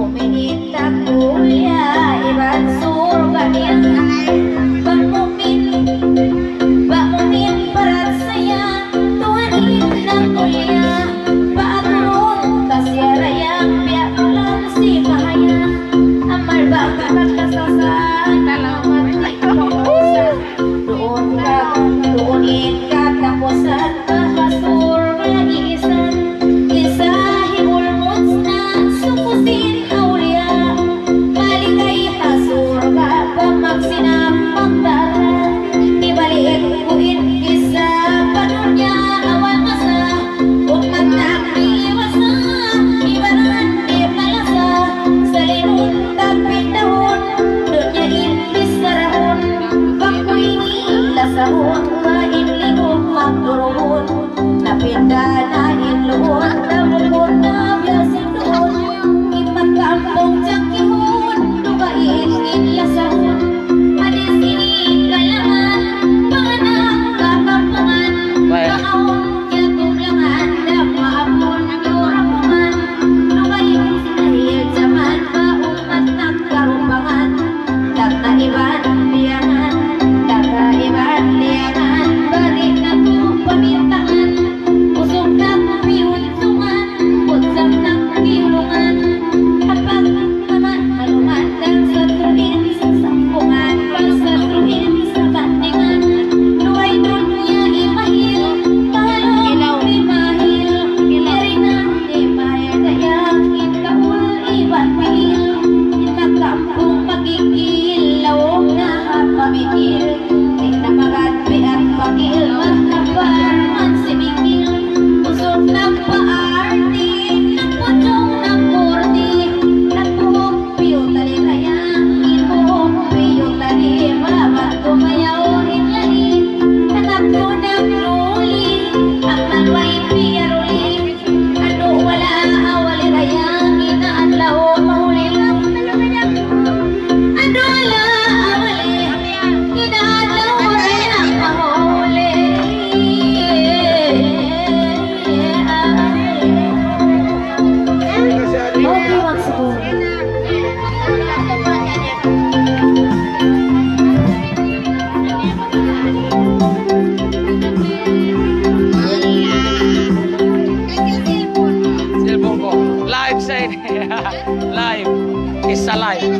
Uminita kuya, iba't surga din. Bangunin berat saya, tuhanin ng kuya. Paatron, kasya raya, biak ulang si bahaya. Amal bakarat kasasan, alamat ay kapusan. Doon ka tapusan, surga iisan. Isahin ulmuts na sukusin aulia. Maligay surga, pamagsinang pagdaran. Ibalik kuin isa, panunya awal masa. Umat na iwasa, ibaran di malasa. Salinun tapit dahon, dunya intis sarahon. Pagkuini lasahon, mainlihong magdurun. Napinda na inluhon, tamukon na biyasin doon. Imat kampong tiyakihon, lugain inlasahon. Adis ini kalangan, panganak kakampangan. Pangaon niya tunglangan, damaapon yurampungan. Lugain dahil zaman, paumat nagkarumbangan. Dagkaiban liyangan, dagkaiban liyangan. Balik na po pamintangan, usok na piyuntungan, putsam ng piyulungan. Kapag naman malumandan sa tuwin sa sampungan, pasatruhin sa bandingan. Luway doon niya imahil, pahalong imahil. Irinan imayadayang, ikaul iban pihil. Inakampong magigil, lawong na pamigil. Tinamagat biat pagil, magtabar man simigil. Usok ng paarti, nagputong ng kurdi. Nagpuhok piyo talinayang, inuhok piyo tali. Malabat tumayaw inlali, nanakto ng luli. Ang malway piyaruli, ano wala awali rayang. Inaadlaw mahuli lang. Ano wala awali, inaadlaw rayang mahuli. Okay, once again. Cellphone ko. Live sa live. Isa live.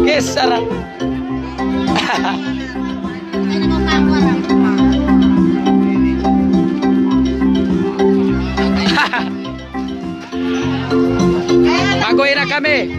Kisara. Bagoy na kami.